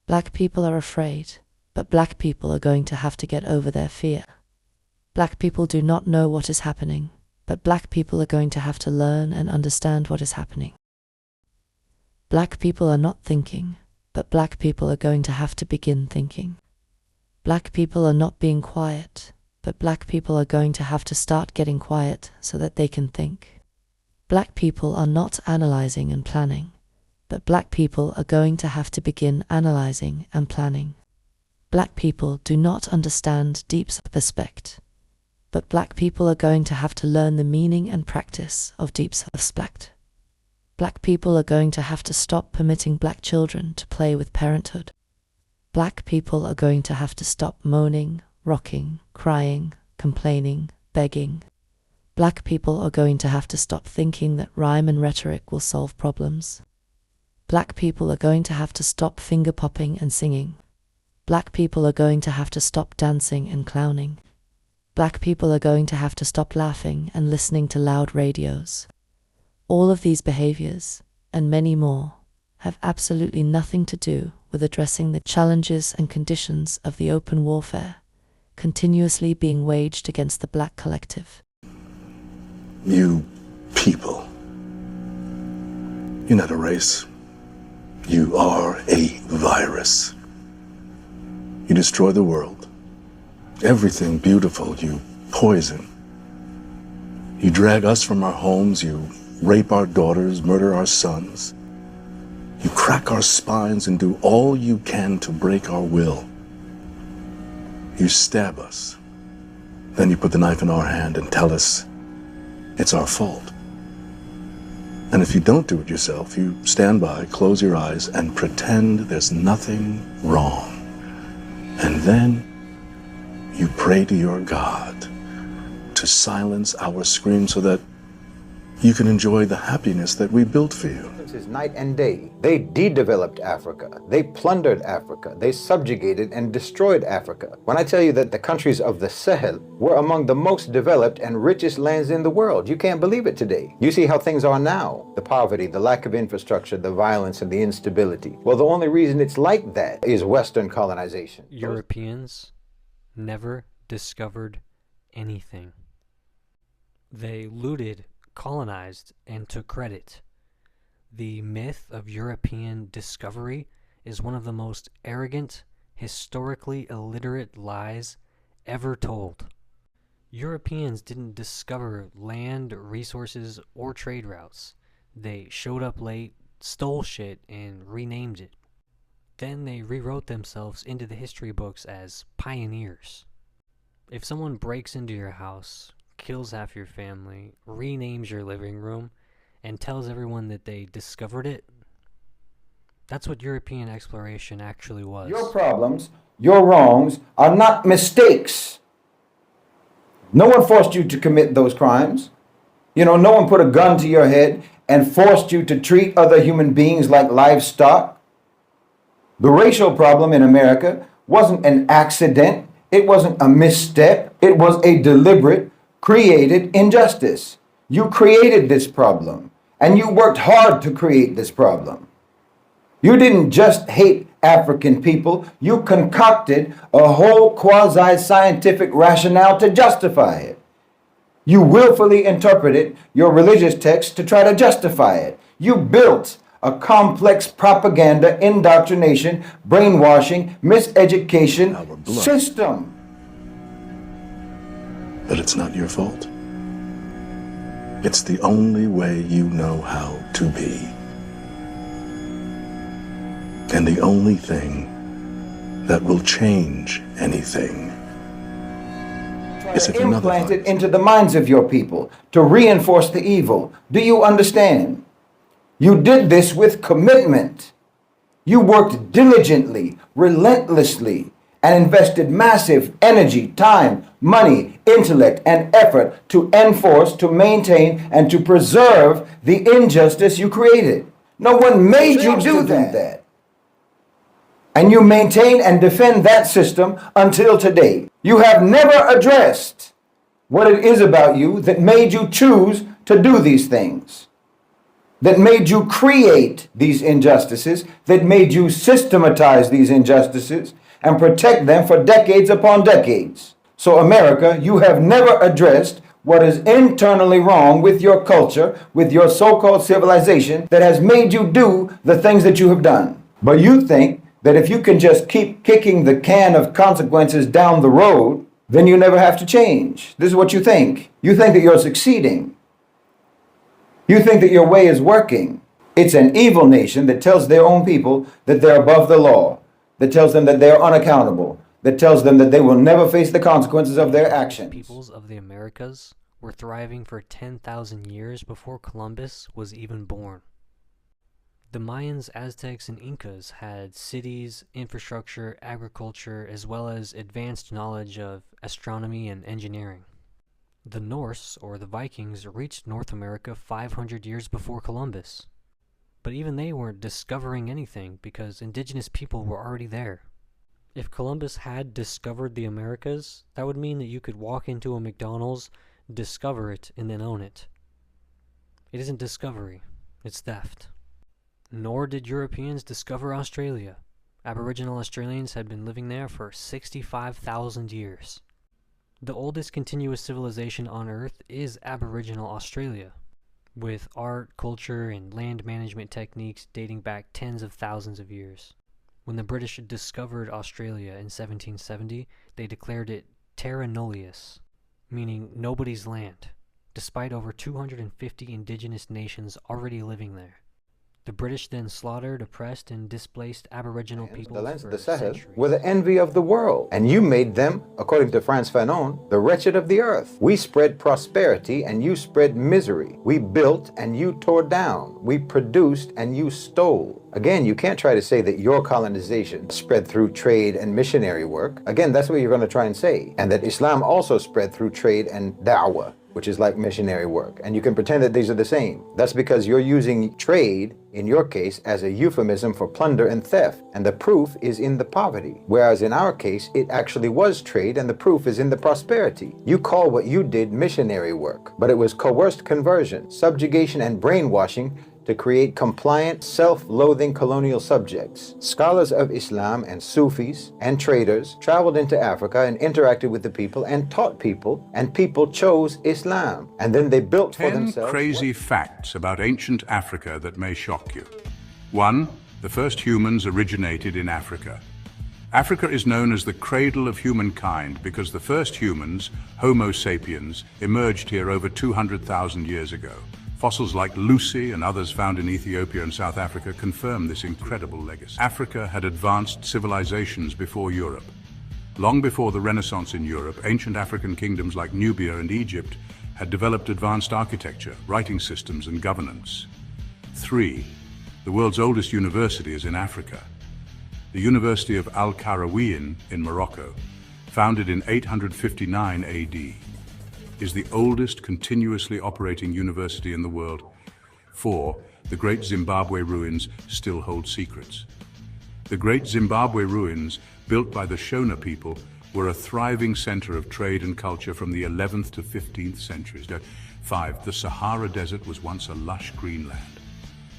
Black people are afraid, but black people are going to have to get over their fear. Black people do not know what is happening, but black people are going to have to learn and understand what is happening. Black people are not thinking, but black people are going to have to begin thinking. Black people are not being quiet, but black people are going to have to start getting quiet so that they can think. Black people are not analyzing and planning, but black people are going to have to begin analyzing and planning. Black people do not understand deep self-respect, but black people are going to have to learn the meaning and practice of deep self-respect. Black people are going to have to stop permitting black children to play with parenthood. Black people are going to have to stop moaning, rocking, crying, complaining, begging. Black people are going to have to stop thinking that rhyme and rhetoric will solve problems. Black people are going to have to stop finger popping and singing. Black people are going to have to stop dancing and clowning. Black people are going to have to stop laughing and listening to loud radios. All of these behaviors, and many more, have absolutely nothing to do with addressing the challenges and conditions of the open warfare continuously being waged against the black collective. You people, you're not a race. You are a virus. You destroy the world. Everything beautiful you poison. You drag us from our homes, you rape our daughters, murder our sons. You crack our spines and do all you can to break our will. You stab us. Then you put the knife in our hand and tell us it's our fault. And if you don't do it yourself, you stand by, close your eyes, and pretend there's nothing wrong. And then you pray to your God to silence our screams so that you can enjoy the happiness that we built for you. Is night and day. They de-developed Africa. They plundered Africa. They subjugated and destroyed Africa. When I tell you that the countries of the Sahel were among the most developed and richest lands in the world, you can't believe it today. You see how things are now. The poverty, the lack of infrastructure, the violence, and the instability. Well, the only reason it's like that is Western colonization. Europeans never discovered anything. They looted, colonized, and took credit. The myth of European discovery is one of the most arrogant, historically illiterate lies ever told. Europeans didn't discover land, resources, or trade routes. They showed up late, stole shit, and renamed it. Then they rewrote themselves into the history books as pioneers. If someone breaks into your house, kills half your family, renames your living room, and tells everyone that they discovered it, that's what European exploration actually was. Your problems, your wrongs, are not mistakes. No one forced you to commit those crimes. No one put a gun to your head and forced you to treat other human beings like livestock. The racial problem in America wasn't an accident. It wasn't a misstep. It was a deliberate, created injustice. You created this problem. And you worked hard to create this problem. You didn't just hate African people, you concocted a whole quasi-scientific rationale to justify it. You willfully interpreted your religious text to try to justify it. You built a complex propaganda, indoctrination, brainwashing, miseducation system. But it's not your fault. It's the only way you know how to be. And the only thing that will change anything is if another implant it into the minds of your people to reinforce the evil. Do you understand? You did this with commitment. You worked diligently, relentlessly, and invested massive energy, time, money, intellect, and effort to enforce, to maintain, and to preserve the injustice you created. No one made you do that. And you maintain and defend that system until today. You have never addressed what it is about you that made you choose to do these things. that made you create these injustices, that made you systematize these injustices and protect them for decades upon decades. So, America, you have never addressed what is internally wrong with your culture, with your so-called civilization that has made you do the things that you have done. But you think that if you can just keep kicking the can of consequences down the road, then you never have to change. This is what you think. You think that you're succeeding. You think that your way is working. It's an evil nation that tells their own people that they're above the law, that tells them that they're unaccountable, that tells them that they will never face the consequences of their actions. Peoples of the Americas were thriving for 10,000 years before Columbus was even born. The Mayans, Aztecs, and Incas had cities, infrastructure, agriculture, as well as advanced knowledge of astronomy and engineering. The Norse, or the Vikings, reached North America 500 years before Columbus. But even they weren't discovering anything because indigenous people were already there. If Columbus had discovered the Americas, that would mean that you could walk into a McDonald's, discover it, and then own it. It isn't discovery, it's theft. Nor did Europeans discover Australia. Aboriginal Australians had been living there for 65,000 years. The oldest continuous civilization on Earth is Aboriginal Australia, with art, culture, and land management techniques dating back tens of thousands of years. When the British discovered Australia in 1770, they declared it terra nullius, meaning nobody's land, despite over 250 indigenous nations already living there. The British then slaughtered, oppressed, and displaced Aboriginal people. The lands for of the Sahel centuries. were the envy of the world, and you made them, according to Frantz Fanon, the wretched of the earth. We spread prosperity, and you spread misery. We built, and you tore down. We produced, and you stole. Again, you can't try to say that your colonization spread through trade and missionary work. Again, that's what you're going to try and say. And that Islam also spread through trade and da'wah, which is like missionary work. And you can pretend that these are the same. That's because you're using trade, in your case, as a euphemism for plunder and theft. And the proof is in the poverty. Whereas in our case, it actually was trade and the proof is in the prosperity. You call what you did missionary work, but it was coerced conversion, subjugation, and brainwashing to create compliant, self-loathing colonial subjects. Scholars of Islam and Sufis and traders traveled into Africa and interacted with the people and taught people, and people chose Islam. And then they built for 10 themselves... crazy facts about ancient Africa that may shock you. 1. The first humans originated in Africa. Africa is known as the cradle of humankind because the first humans, Homo sapiens, emerged here over 200,000 years ago. Fossils like Lucy and others found in Ethiopia and South Africa confirm this incredible legacy. Africa had advanced civilizations before Europe. Long before the Renaissance in Europe, ancient African kingdoms like Nubia and Egypt had developed advanced architecture, writing systems, and governance. 3. The world's oldest university is in Africa. The University of Al-Qarawiyyin in Morocco, founded in 859 AD. Is the oldest continuously operating university in the world. 4. The Great Zimbabwe ruins still hold secrets. The Great Zimbabwe ruins, built by the Shona people, were a thriving center of trade and culture from the 11th to 15th centuries. 5. The Sahara Desert was once a lush green land.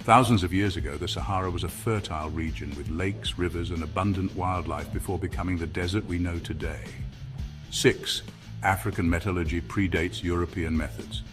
Thousands of years ago, the Sahara was a fertile region with lakes, rivers, and abundant wildlife before becoming the desert we know today. 6. African metallurgy predates European methods.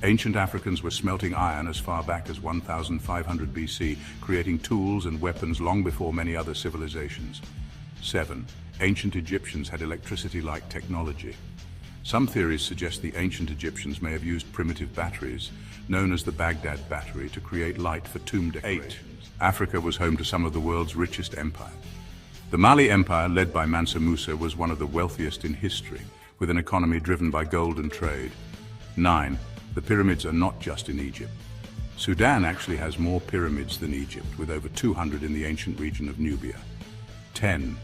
Ancient Africans were smelting iron as far back as 1500 BC, creating tools and weapons long before many other civilizations. 7. Ancient Egyptians had electricity-like technology. Some theories suggest the ancient Egyptians may have used primitive batteries, known as the Baghdad battery, to create light for tomb decorations. 8. Africa was home to some of the world's richest empires. The Mali Empire, led by Mansa Musa, was one of the wealthiest in history, with an economy driven by gold and trade. 9. The pyramids are not just in Egypt. Sudan actually has more pyramids than Egypt, with over 200 in the ancient region of Nubia. 10.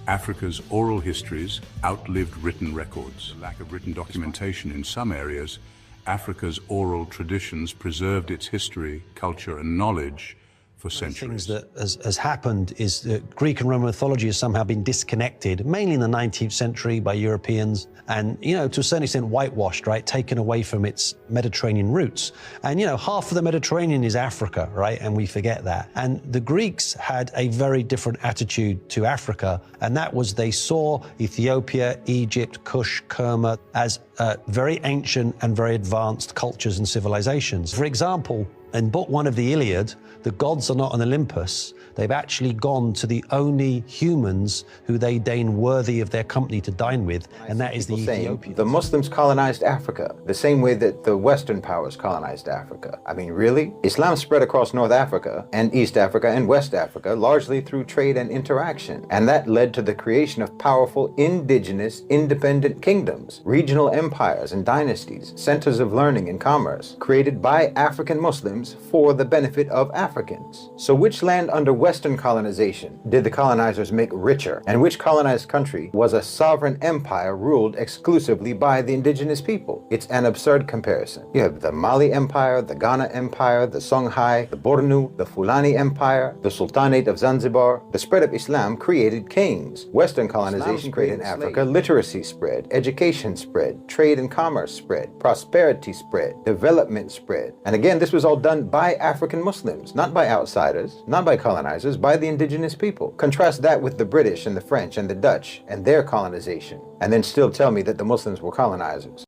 Africa's oral histories outlived written records. The lack of written documentation in some areas, Africa's oral traditions preserved its history, culture, and knowledge for centuries. Things that has happened is that Greek and Roman mythology has somehow been disconnected, mainly in the 19th century by Europeans, and, you know, to a certain extent whitewashed, right, taken away from its Mediterranean roots. And, you know, half of the Mediterranean is Africa, right, and we forget that. And the Greeks had a very different attitude to Africa, and that was they saw Ethiopia, Egypt, Kush, Kerma as very ancient and very advanced cultures and civilizations. For example, in Book 1 of the Iliad, the gods are not on Olympus. They've actually gone to the only humans who they deign worthy of their company to dine with, and that is the Ethiopians. The Muslims colonized Africa the same way that the Western powers colonized Africa. I mean, really? Islam spread across North Africa and East Africa and West Africa largely through trade and interaction, and that led to the creation of powerful indigenous independent kingdoms, regional empires and dynasties, centers of learning and commerce, created by African Muslims for the benefit of Africans. So which land under Western colonization did the colonizers make richer, and which colonized country was a sovereign empire ruled exclusively by the indigenous people? It's an absurd comparison. You have the Mali Empire, the Ghana Empire, the Songhai, the Bornu, the Fulani Empire, the Sultanate of Zanzibar. The spread of Islam created kings. Western colonization created in Africa, literacy spread, education spread, trade and commerce spread, prosperity spread, development spread. And again, this was all done by African Muslims, not by outsiders, not by colonizers, by the indigenous people. Contrast that with the British and the French and the Dutch and their colonization, and then still tell me that the Muslims were colonizers.